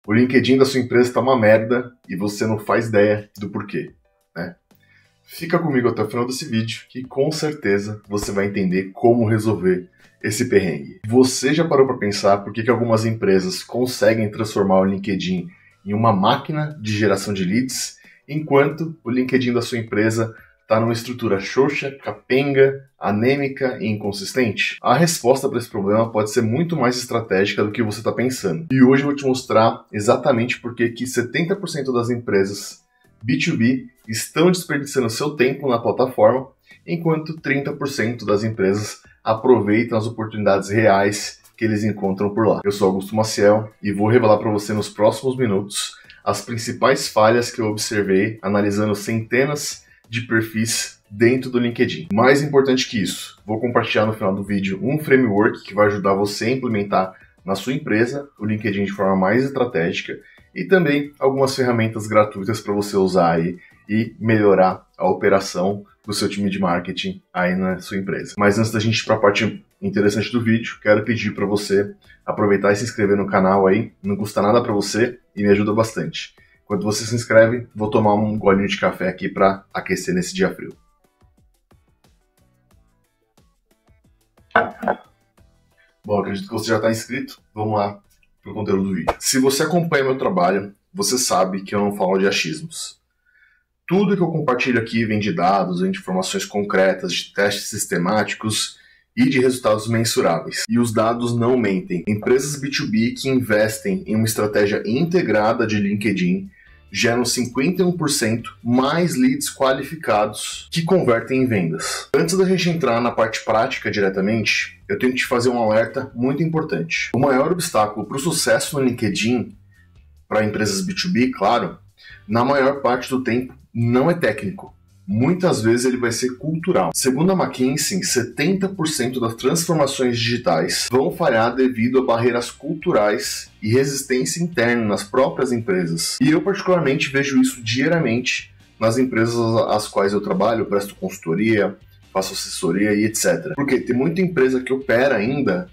O LinkedIn da sua empresa está uma merda e você não faz ideia do porquê, né? Fica comigo até o final desse vídeo que com certeza você vai entender como resolver esse perrengue. Você já parou para pensar por que algumas empresas conseguem transformar o LinkedIn em uma máquina de geração de leads, enquanto o LinkedIn da sua empresa está numa estrutura xoxa, capenga, anêmica e inconsistente? A resposta para esse problema pode ser muito mais estratégica do que você está pensando. E hoje eu vou te mostrar exatamente por que 70% das empresas B2B estão desperdiçando seu tempo na plataforma, enquanto 30% das empresas aproveitam as oportunidades reais que eles encontram por lá. Eu sou Augusto Maciel e vou revelar para você nos próximos minutos as principais falhas que eu observei analisando centenas de perfis dentro do LinkedIn. Mais importante que isso, vou compartilhar no final do vídeo um framework que vai ajudar você a implementar na sua empresa o LinkedIn de forma mais estratégica e também algumas ferramentas gratuitas para você usar aí e melhorar a operação do seu time de marketing aí na sua empresa. Mas antes da gente ir para a parte interessante do vídeo, quero pedir para você aproveitar e se inscrever no canal aí, não custa nada para você e me ajuda bastante. Enquanto você se inscreve, vou tomar um golinho de café aqui para aquecer nesse dia frio. Bom, acredito que você já está inscrito. Vamos lá para o conteúdo do vídeo. Se você acompanha meu trabalho, você sabe que eu não falo de achismos. Tudo que eu compartilho aqui vem de dados, vem de informações concretas, de testes sistemáticos e de resultados mensuráveis. E os dados não mentem. Empresas B2B que investem em uma estratégia integrada de LinkedIn geram 51% mais leads qualificados que convertem em vendas. Antes da gente entrar na parte prática diretamente, eu tenho que te fazer um alerta muito importante. O maior obstáculo para o sucesso no LinkedIn, para empresas B2B, claro, na maior parte do tempo não é técnico. Muitas vezes ele vai ser cultural. Segundo a McKinsey, 70% das transformações digitais vão falhar devido a barreiras culturais e resistência interna nas próprias empresas. E eu particularmente vejo isso diariamente nas empresas às quais eu trabalho, presto consultoria, faço assessoria e etc. Porque tem muita empresa que opera ainda,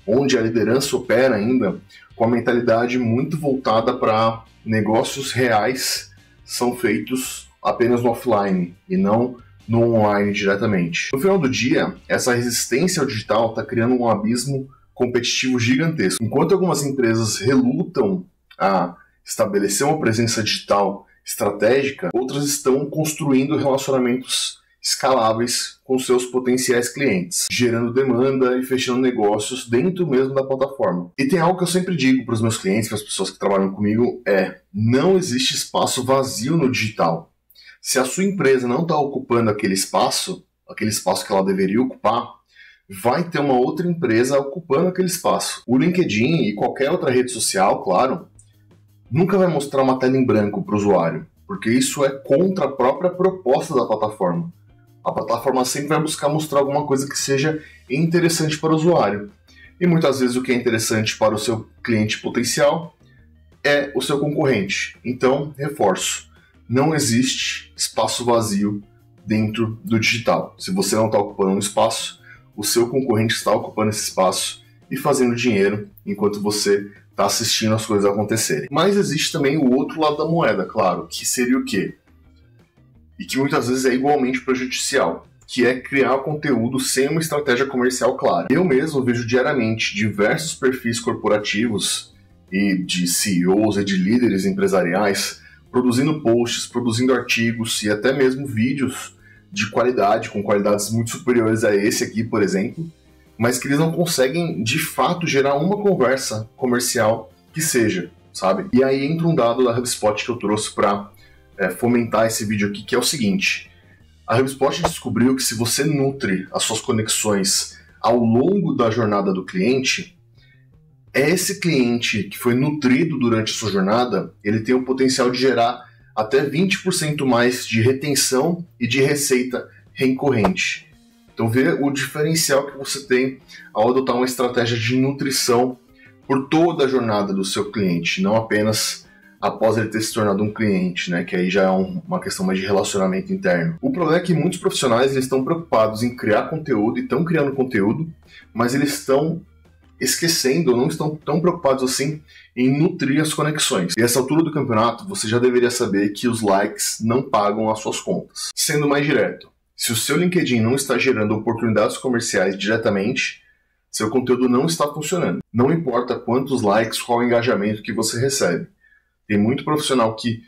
onde a liderança opera ainda, com a mentalidade muito voltada para negócios reais são feitos apenas no offline e não no online diretamente. No final do dia, essa resistência ao digital está criando um abismo competitivo gigantesco. Enquanto algumas empresas relutam a estabelecer uma presença digital estratégica, outras estão construindo relacionamentos escaláveis com seus potenciais clientes, gerando demanda e fechando negócios dentro mesmo da plataforma. E tem algo que eu sempre digo para os meus clientes, para as pessoas que trabalham comigo, não existe espaço vazio no digital. Se a sua empresa não está ocupando aquele espaço que ela deveria ocupar, vai ter uma outra empresa ocupando aquele espaço. O LinkedIn e qualquer outra rede social, claro, nunca vai mostrar uma tela em branco para o usuário, porque isso é contra a própria proposta da plataforma. A plataforma sempre vai buscar mostrar alguma coisa que seja interessante para o usuário. E muitas vezes o que é interessante para o seu cliente potencial é o seu concorrente. Então, reforço. Não existe espaço vazio dentro do digital. Se você não está ocupando um espaço, o seu concorrente está ocupando esse espaço e fazendo dinheiro enquanto você está assistindo as coisas acontecerem. Mas existe também o outro lado da moeda, claro, que seria o quê? E que muitas vezes é igualmente prejudicial, que é criar conteúdo sem uma estratégia comercial clara. Eu mesmo vejo diariamente diversos perfis corporativos e de CEOs e de líderes empresariais produzindo posts, produzindo artigos e até mesmo vídeos de qualidade, com qualidades muito superiores a esse aqui, por exemplo, mas que eles não conseguem, de fato, gerar uma conversa comercial que seja, sabe? E aí entra um dado da HubSpot que eu trouxe para fomentar esse vídeo aqui, que é o seguinte. A HubSpot descobriu que se você nutre as suas conexões ao longo da jornada do cliente, esse cliente que foi nutrido durante a sua jornada, ele tem o potencial de gerar até 20% mais de retenção e de receita recorrente. Então vê o diferencial que você tem ao adotar uma estratégia de nutrição por toda a jornada do seu cliente, não apenas após ele ter se tornado um cliente, né, que aí já é uma questão mais de relacionamento interno. O problema é que muitos profissionais eles estão preocupados em criar conteúdo e estão criando conteúdo, mas eles estão esquecendo ou não estão tão preocupados assim em nutrir as conexões. E essa altura do campeonato, você já deveria saber que os likes não pagam as suas contas. Sendo mais direto, se o seu LinkedIn não está gerando oportunidades comerciais diretamente, seu conteúdo não está funcionando. Não importa quantos likes, qual o engajamento que você recebe. Tem muito profissional que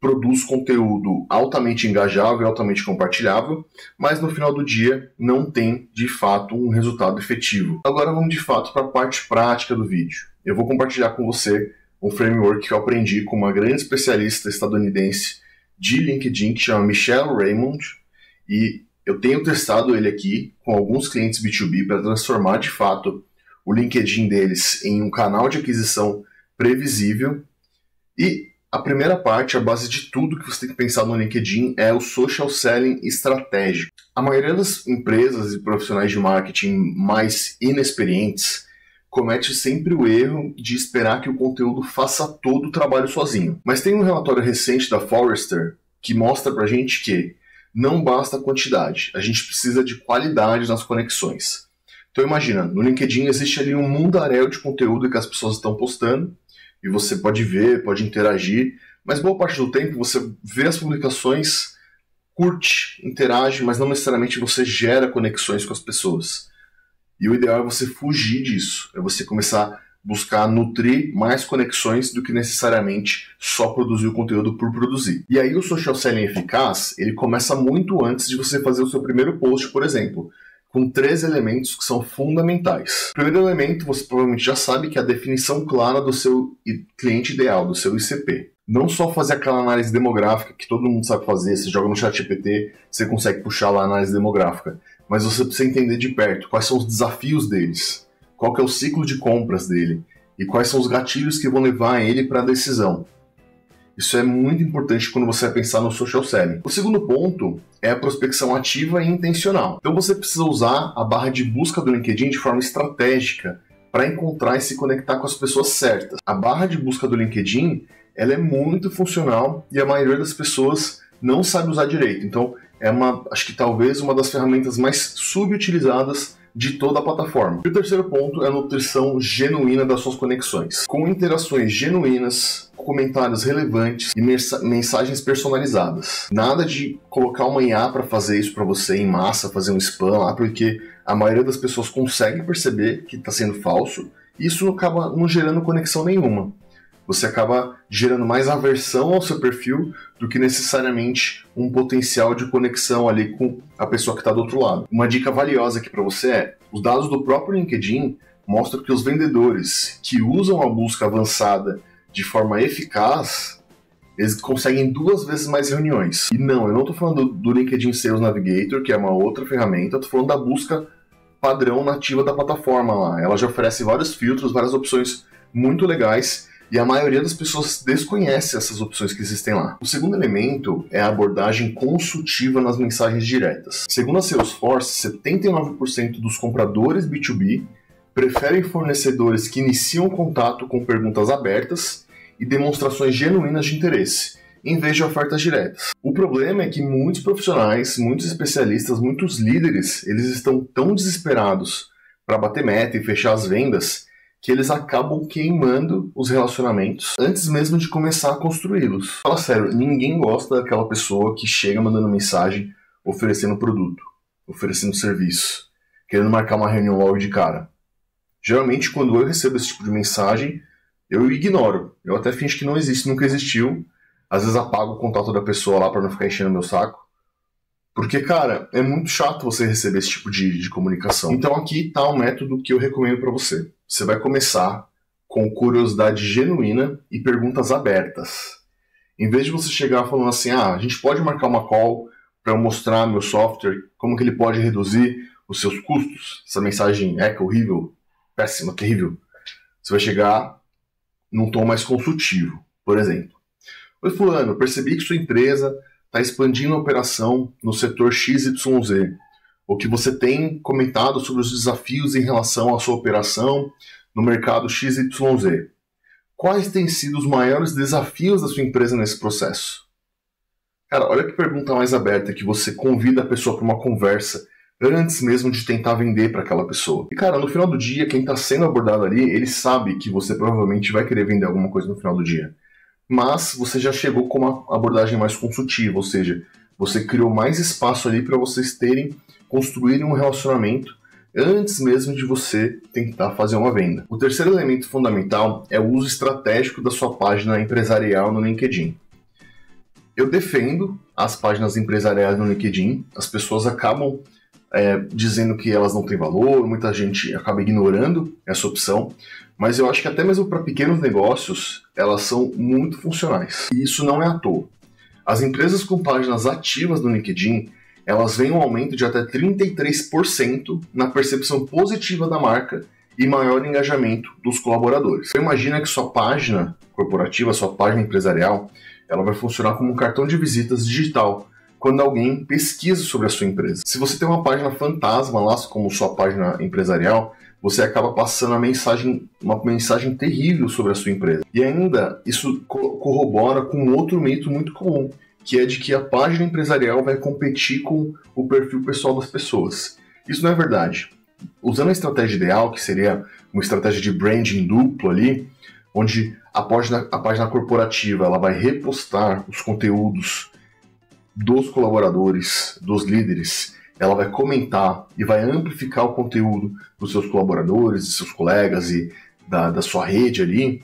produz conteúdo altamente engajável, altamente compartilhável, mas no final do dia não tem, de fato, um resultado efetivo. Agora vamos, de fato, para a parte prática do vídeo. Eu vou compartilhar com você um framework que eu aprendi com uma grande especialista estadunidense de LinkedIn, que chama Michelle Raymond, e eu tenho testado ele aqui com alguns clientes B2B para transformar, de fato, o LinkedIn deles em um canal de aquisição previsível. E a primeira parte, a base de tudo que você tem que pensar no LinkedIn é o social selling estratégico. A maioria das empresas e profissionais de marketing mais inexperientes comete sempre o erro de esperar que o conteúdo faça todo o trabalho sozinho. Mas tem um relatório recente da Forrester que mostra pra gente que não basta a quantidade, a gente precisa de qualidade nas conexões. Então imagina, no LinkedIn existe ali um mundaréu de conteúdo que as pessoas estão postando, e você pode ver, pode interagir, mas boa parte do tempo você vê as publicações, curte, interage, mas não necessariamente você gera conexões com as pessoas. E o ideal é você fugir disso, é você começar a buscar nutrir mais conexões do que necessariamente só produzir o conteúdo por produzir. E aí o social selling eficaz, ele começa muito antes de você fazer o seu primeiro post, por exemplo, com 3 elementos que são fundamentais. O primeiro elemento, você provavelmente já sabe, que é a definição clara do seu cliente ideal, do seu ICP. Não só fazer aquela análise demográfica que todo mundo sabe fazer, você joga no ChatGPT, você consegue puxar lá a análise demográfica, mas você precisa entender de perto quais são os desafios deles, qual que é o ciclo de compras dele e quais são os gatilhos que vão levar ele para a decisão. Isso é muito importante quando você vai pensar no social selling. O segundo ponto é a prospecção ativa e intencional. Então você precisa usar a barra de busca do LinkedIn de forma estratégica para encontrar e se conectar com as pessoas certas. A barra de busca do LinkedIn, ela é muito funcional e a maioria das pessoas não sabe usar direito. Então acho que talvez uma das ferramentas mais subutilizadas de toda a plataforma. E o terceiro ponto é a nutrição genuína das suas conexões. Com interações genuínas, comentários relevantes e mensagens personalizadas. Nada de colocar uma IA para fazer isso para você em massa, fazer um spam lá, porque a maioria das pessoas consegue perceber que está sendo falso e isso acaba não gerando conexão nenhuma. Você acaba gerando mais aversão ao seu perfil do que necessariamente um potencial de conexão ali com a pessoa que está do outro lado. Uma dica valiosa aqui para você é, os dados do próprio LinkedIn mostram que os vendedores que usam a busca avançada de forma eficaz, eles conseguem 2 vezes mais reuniões. E não, eu não estou falando do LinkedIn Sales Navigator, que é uma outra ferramenta, eu estou falando da busca padrão nativa da plataforma lá. Ela já oferece vários filtros, várias opções muito legais, e a maioria das pessoas desconhece essas opções que existem lá. O segundo elemento é a abordagem consultiva nas mensagens diretas. Segundo a Salesforce, 79% dos compradores B2B preferem fornecedores que iniciam contato com perguntas abertas e demonstrações genuínas de interesse, em vez de ofertas diretas. O problema é que muitos profissionais, muitos especialistas, muitos líderes, eles estão tão desesperados para bater meta e fechar as vendas que eles acabam queimando os relacionamentos antes mesmo de começar a construí-los. Fala sério, ninguém gosta daquela pessoa que chega mandando mensagem, oferecendo produto, oferecendo serviço, querendo marcar uma reunião logo de cara. Geralmente, quando eu recebo esse tipo de mensagem, eu ignoro. Eu até finjo que não existe, nunca existiu. Às vezes apago o contato da pessoa lá para não ficar enchendo meu saco. Porque, cara, é muito chato você receber esse tipo de comunicação. Então aqui está um método que eu recomendo para você. Você vai começar com curiosidade genuína e perguntas abertas. Em vez de você chegar falando assim, a gente pode marcar uma call para eu mostrar meu software, como que ele pode reduzir os seus custos. Essa mensagem é horrível, péssima, terrível. Você vai chegar num tom mais consultivo. Por exemplo, oi fulano, percebi que sua empresa está expandindo a operação no setor XYZ, ou que você tem comentado sobre os desafios em relação à sua operação no mercado XYZ. Quais têm sido os maiores desafios da sua empresa nesse processo? Cara, olha que pergunta mais aberta, que você convida a pessoa para uma conversa antes mesmo de tentar vender para aquela pessoa. E cara, no final do dia, quem está sendo abordado ali, ele sabe que você provavelmente vai querer vender alguma coisa no final do dia. Mas você já chegou com uma abordagem mais consultiva, ou seja, você criou mais espaço ali para vocês construírem um relacionamento antes mesmo de você tentar fazer uma venda. O terceiro elemento fundamental é o uso estratégico da sua página empresarial no LinkedIn. Eu defendo as páginas empresariais no LinkedIn, as pessoas acabam dizendo que elas não têm valor, muita gente acaba ignorando essa opção, mas eu acho que até mesmo para pequenos negócios, elas são muito funcionais. E isso não é à toa. As empresas com páginas ativas no LinkedIn, elas veem um aumento de até 33% na percepção positiva da marca e maior engajamento dos colaboradores. Então, imagina que sua página corporativa, sua página empresarial, ela vai funcionar como um cartão de visitas digital quando alguém pesquisa sobre a sua empresa. Se você tem uma página fantasma lá, como sua página empresarial, você acaba passando uma mensagem terrível sobre a sua empresa. E ainda, isso corrobora com outro mito muito comum, que é de que a página empresarial vai competir com o perfil pessoal das pessoas. Isso não é verdade. Usando a estratégia ideal, que seria uma estratégia de branding duplo ali, onde a página corporativa ela vai repostar os conteúdos dos colaboradores, dos líderes, ela vai comentar e vai amplificar o conteúdo dos seus colaboradores, dos seus colegas e da sua rede ali,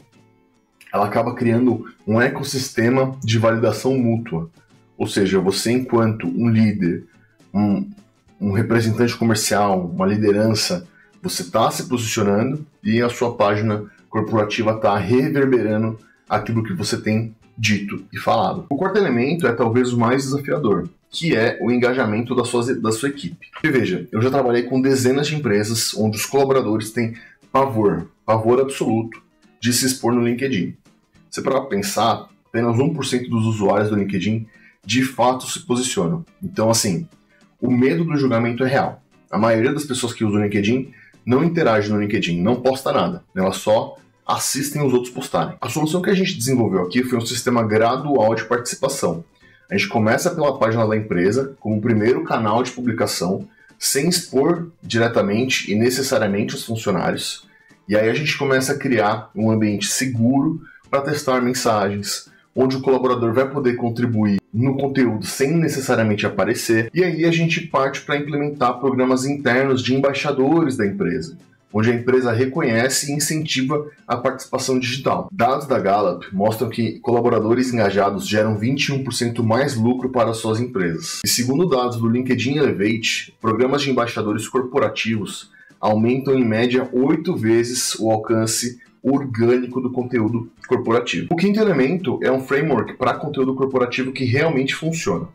ela acaba criando um ecossistema de validação mútua. Ou seja, você enquanto um líder, um representante comercial, uma liderança, você está se posicionando e a sua página corporativa está reverberando aquilo que você tem dito e falado. O quarto elemento é talvez o mais desafiador, que é o engajamento da sua equipe. E veja, eu já trabalhei com dezenas de empresas onde os colaboradores têm pavor absoluto de se expor no LinkedIn. Se para pensar, apenas 1% dos usuários do LinkedIn de fato se posicionam. Então, assim, o medo do julgamento é real. A maioria das pessoas que usam o LinkedIn não interage no LinkedIn, não posta nada. Elas só assistem os outros postarem. A solução que a gente desenvolveu aqui foi um sistema gradual de participação. A gente começa pela página da empresa como o primeiro canal de publicação, sem expor diretamente e necessariamente os funcionários. E aí a gente começa a criar um ambiente seguro para testar mensagens, onde o colaborador vai poder contribuir no conteúdo sem necessariamente aparecer. E aí a gente parte para implementar programas internos de embaixadores da empresa, onde a empresa reconhece e incentiva a participação digital. Dados da Gallup mostram que colaboradores engajados geram 21% mais lucro para suas empresas. E segundo dados do LinkedIn Elevate, programas de embaixadores corporativos aumentam em média 8 vezes o alcance orgânico do conteúdo corporativo. O quinto elemento é um framework para conteúdo corporativo que realmente funciona.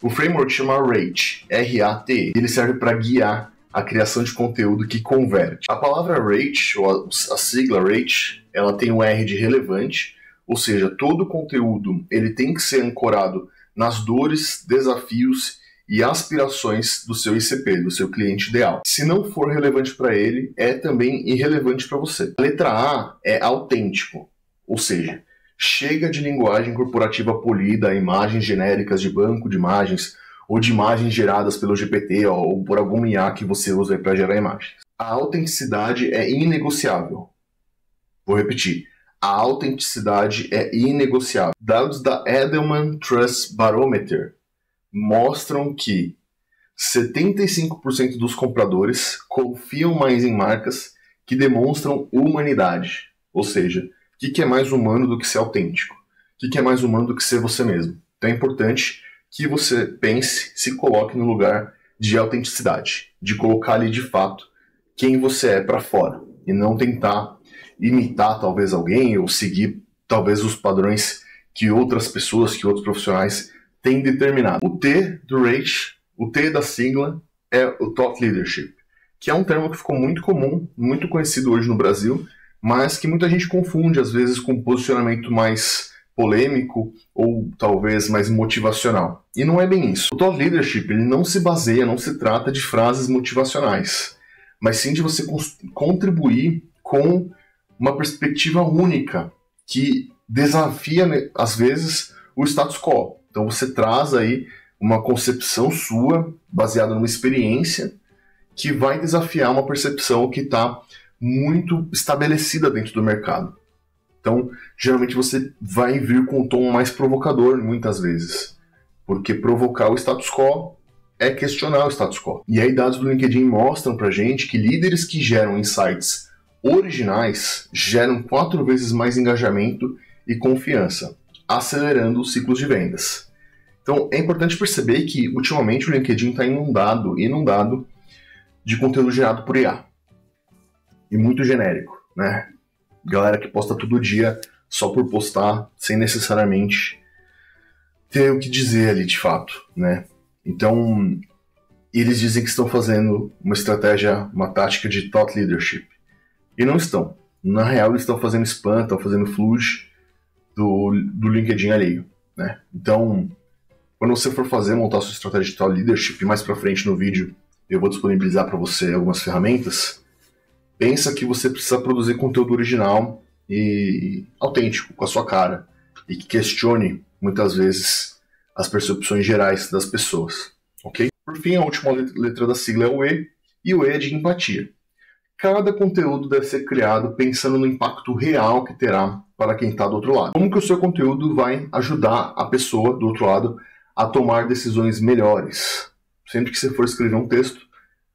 O framework chama RATE, R-A-T-E. Ele serve para guiar a criação de conteúdo que converte. A palavra RATE, ou a sigla RATE, ela tem um R de relevante, ou seja, todo o conteúdo ele tem que ser ancorado nas dores, desafios e aspirações do seu ICP, do seu cliente ideal. Se não for relevante para ele, é também irrelevante para você. A letra A é autêntico, ou seja, chega de linguagem corporativa polida, imagens genéricas de banco de imagens ou de imagens geradas pelo GPT ou por algum IA que você usa para gerar imagens. A autenticidade é inegociável. Vou repetir. A autenticidade é inegociável. Dados da Edelman Trust Barometer mostram que 75% dos compradores confiam mais em marcas que demonstram humanidade. Ou seja, o que é mais humano do que ser autêntico? O que é mais humano do que ser você mesmo? Então é importante que você pense, se coloque no lugar de autenticidade, de colocar ali de fato quem você é para fora e não tentar imitar talvez alguém ou seguir talvez os padrões que outras pessoas, que outros profissionais têm determinado. O T do RATE, o T da sigla, é o Thought Leadership, que é um termo que ficou muito comum, muito conhecido hoje no Brasil, mas que muita gente confunde às vezes com um posicionamento mais polêmico ou talvez mais motivacional. E não é bem isso. O Thought Leadership ele não se baseia, não se trata de frases motivacionais, mas sim de você contribuir com uma perspectiva única que desafia, às vezes, o status quo. Então você traz aí uma concepção sua, baseada numa experiência, que vai desafiar uma percepção que está muito estabelecida dentro do mercado. Então, geralmente você vai vir com um tom mais provocador, muitas vezes. Porque provocar o status quo é questionar o status quo. E aí dados do LinkedIn mostram pra gente que líderes que geram insights originais geram 4 vezes mais engajamento e confiança, acelerando os ciclos de vendas. Então, é importante perceber que, ultimamente, o LinkedIn está inundado de conteúdo gerado por IA. E muito genérico, né? Galera que posta todo dia só por postar, sem necessariamente ter o que dizer ali de fato, né? Então, eles dizem que estão fazendo uma estratégia, uma tática de thought leadership. E não estão. Na real, eles estão fazendo spam, estão fazendo flush do LinkedIn alheio, né? Então, quando você for montar sua estratégia de thought leadership, mais pra frente no vídeo, eu vou disponibilizar para você algumas ferramentas. Pensa que você precisa produzir conteúdo original e autêntico, com a sua cara, e que questione, muitas vezes, as percepções gerais das pessoas, ok? Por fim, a última letra da sigla é o E, e o E é de empatia. Cada conteúdo deve ser criado pensando no impacto real que terá para quem está do outro lado. Como que o seu conteúdo vai ajudar a pessoa do outro lado a tomar decisões melhores? Sempre que você for escrever um texto,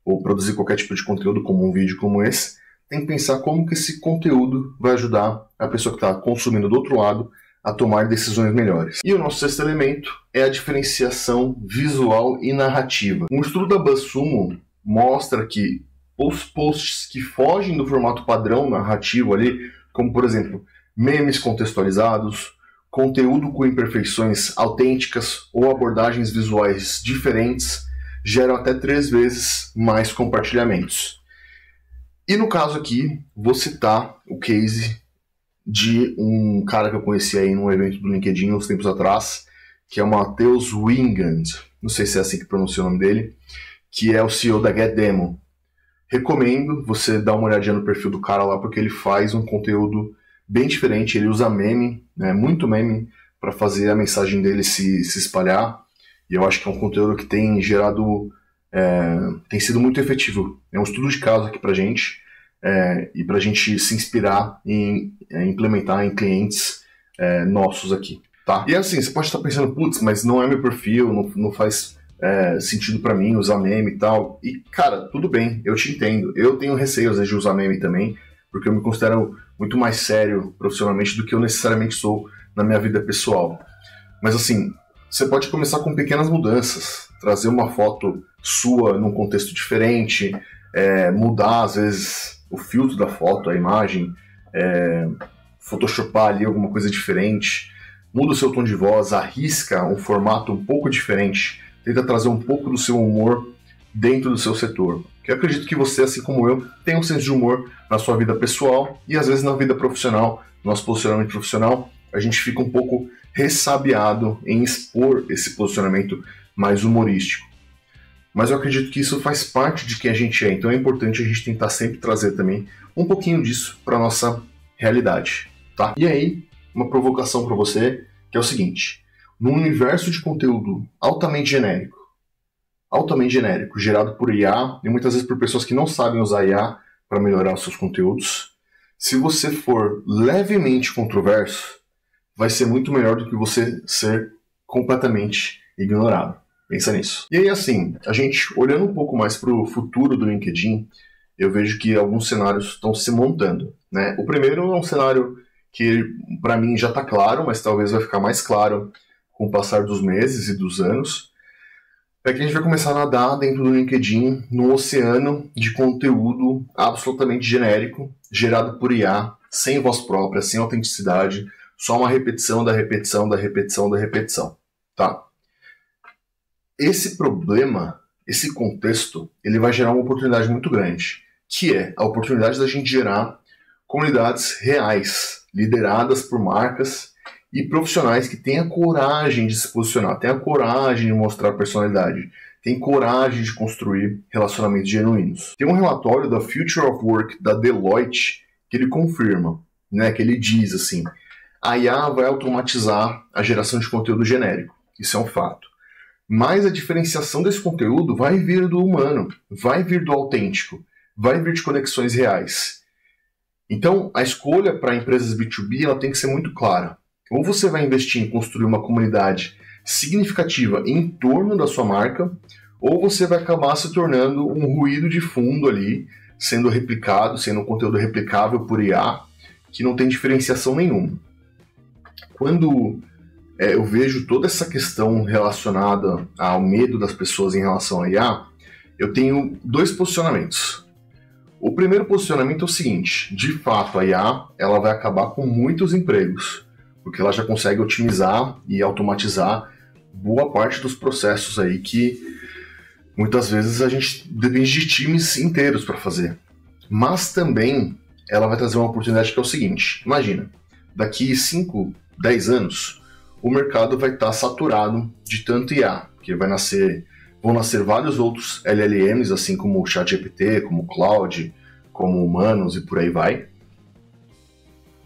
ou produzir qualquer tipo de conteúdo, como um vídeo como esse, tem que pensar como que esse conteúdo vai ajudar a pessoa que está consumindo do outro lado a tomar decisões melhores. E o nosso sexto elemento é a diferenciação visual e narrativa. Um estudo da BuzzSumo mostra que os posts que fogem do formato padrão narrativo ali, como por exemplo, memes contextualizados, conteúdo com imperfeições autênticas ou abordagens visuais diferentes, geram até 3 vezes mais compartilhamentos. E no caso aqui, vou citar o case de um cara que eu conheci aí num evento do LinkedIn uns tempos atrás, que é o Matheus Wingand, não sei se é assim que pronuncia o nome dele, que é o CEO da GetDemo. Recomendo você dar uma olhadinha no perfil do cara lá, porque ele faz um conteúdo bem diferente, ele usa meme, né, muito meme, para fazer a mensagem dele se espalhar. E eu acho que é um conteúdo que tem gerado, tem sido muito efetivo. É um estudo de caso aqui pra gente, e pra gente se inspirar em implementar em clientes nossos aqui, tá? E assim, você pode estar pensando, putz, mas não é meu perfil, não faz sentido pra mim usar meme e tal. E cara, tudo bem, eu te entendo. Eu tenho receio às vezes de usar meme também, porque eu me considero muito mais sério profissionalmente do que eu necessariamente sou na minha vida pessoal. Mas assim, você pode começar com pequenas mudanças, trazer uma foto sua num contexto diferente, mudar às vezes o filtro da foto, a imagem, photoshopar ali alguma coisa diferente, muda o seu tom de voz, arrisca um formato um pouco diferente, tenta trazer um pouco do seu humor dentro do seu setor. Porque eu acredito que você, assim como eu, tem um senso de humor na sua vida pessoal e às vezes na vida profissional, no nosso posicionamento profissional, a gente fica um pouco ressabiado em expor esse posicionamento mais humorístico. Mas eu acredito que isso faz parte de quem a gente é, então é importante a gente tentar sempre trazer também um pouquinho disso para nossa realidade, tá? E aí, uma provocação para você, que é o seguinte: num universo de conteúdo altamente genérico, gerado por IA, e muitas vezes por pessoas que não sabem usar IA para melhorar os seus conteúdos, se você for levemente controverso, vai ser muito melhor do que você ser completamente ignorado. Pensa nisso. E aí, assim, a gente olhando um pouco mais para o futuro do LinkedIn, eu vejo que alguns cenários estão se montando, né? O primeiro é um cenário que, para mim, já está claro, mas talvez vai ficar mais claro com o passar dos meses e dos anos, é que a gente vai começar a nadar dentro do LinkedIn num oceano de conteúdo absolutamente genérico, gerado por IA, sem voz própria, sem autenticidade, só uma repetição da repetição da repetição da repetição, tá? Esse problema, esse contexto, ele vai gerar uma oportunidade muito grande, que é a oportunidade da gente gerar comunidades reais, lideradas por marcas e profissionais que tenham coragem de se posicionar, tenham coragem de mostrar personalidade, tenham coragem de construir relacionamentos genuínos. Tem um relatório da Future of Work da Deloitte que ele confirma, né, que ele diz assim: a IA vai automatizar a geração de conteúdo genérico, isso é um fato. mas a diferenciação desse conteúdo vai vir do humano, vai vir do autêntico, vai vir de conexões reais. Então, a escolha para empresas B2B ela tem que ser muito clara. Ou você vai investir em construir uma comunidade significativa em torno da sua marca, ou você vai acabar se tornando um ruído de fundo ali, sendo replicado, sendo um conteúdo replicável por IA, que não tem diferenciação nenhuma. Quando eu vejo toda essa questão relacionada ao medo das pessoas em relação à IA, eu tenho dois posicionamentos. O primeiro posicionamento é o seguinte: de fato a IA ela vai acabar com muitos empregos, porque ela já consegue otimizar e automatizar boa parte dos processos aí que muitas vezes a gente depende de times inteiros para fazer. Mas também ela vai trazer uma oportunidade que é o seguinte: imagina, daqui 5, 10 anos, o mercado vai estar saturado de tanto IA, porque vão nascer vários outros LLMs, assim como o ChatGPT, como o Claude, como humanos e por aí vai.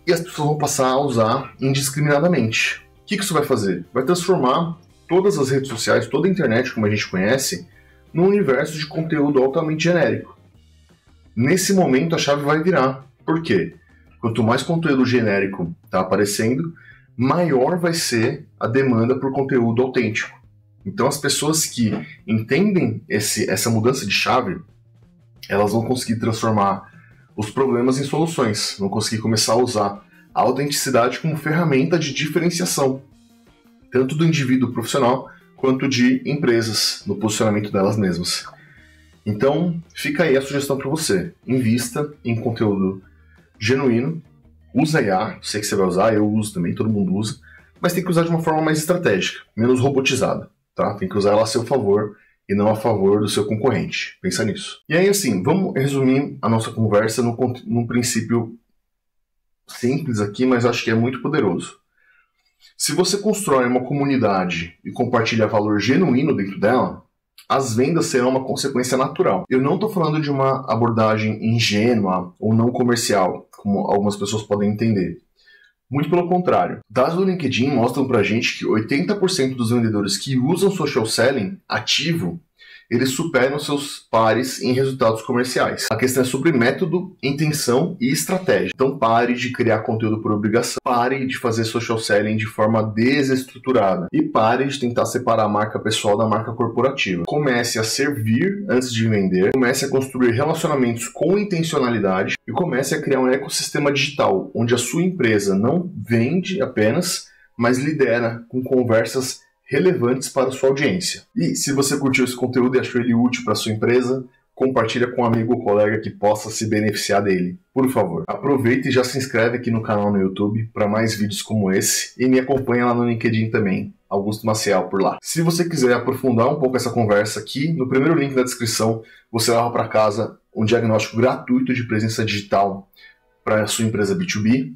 E as pessoas vão passar a usar indiscriminadamente. O que isso vai fazer? Vai transformar todas as redes sociais, toda a internet como a gente conhece, num universo de conteúdo altamente genérico. Nesse momento a chave vai virar. Por quê? Quanto mais conteúdo genérico está aparecendo, maior vai ser a demanda por conteúdo autêntico. Então as pessoas que entendem essa mudança de chave, elas vão conseguir transformar os problemas em soluções, vão conseguir começar a usar a autenticidade como ferramenta de diferenciação, tanto do indivíduo profissional quanto de empresas no posicionamento delas mesmas. Então fica aí a sugestão para você: invista em conteúdo genuíno, usa IA, sei que você vai usar, eu uso também, todo mundo usa, mas tem que usar de uma forma mais estratégica, menos robotizada. Tá? Tem que usar ela a seu favor e não a favor do seu concorrente. Pensa nisso. E aí, assim, vamos resumir a nossa conversa num princípio simples aqui, mas acho que é muito poderoso. Se você constrói uma comunidade e compartilha valor genuíno dentro dela, as vendas serão uma consequência natural. Eu não estou falando de uma abordagem ingênua ou não comercial, como algumas pessoas podem entender. Muito pelo contrário. Dados do LinkedIn mostram pra gente que 80% dos vendedores que usam social selling ativo, eles superam seus pares em resultados comerciais. A questão é sobre método, intenção e estratégia. Então pare de criar conteúdo por obrigação, pare de fazer social selling de forma desestruturada e pare de tentar separar a marca pessoal da marca corporativa. Comece a servir antes de vender, comece a construir relacionamentos com intencionalidade e comece a criar um ecossistema digital onde a sua empresa não vende apenas, mas lidera com conversas relevantes para a sua audiência. E se você curtiu esse conteúdo e achou ele útil para a sua empresa, compartilha com um amigo ou colega que possa se beneficiar dele. Por favor, aproveita e já se inscreve aqui no canal no YouTube para mais vídeos como esse e me acompanha lá no LinkedIn também, Augusto Maciel por lá. Se você quiser aprofundar um pouco essa conversa aqui, no primeiro link da descrição você leva para casa um diagnóstico gratuito de presença digital para a sua empresa B2B.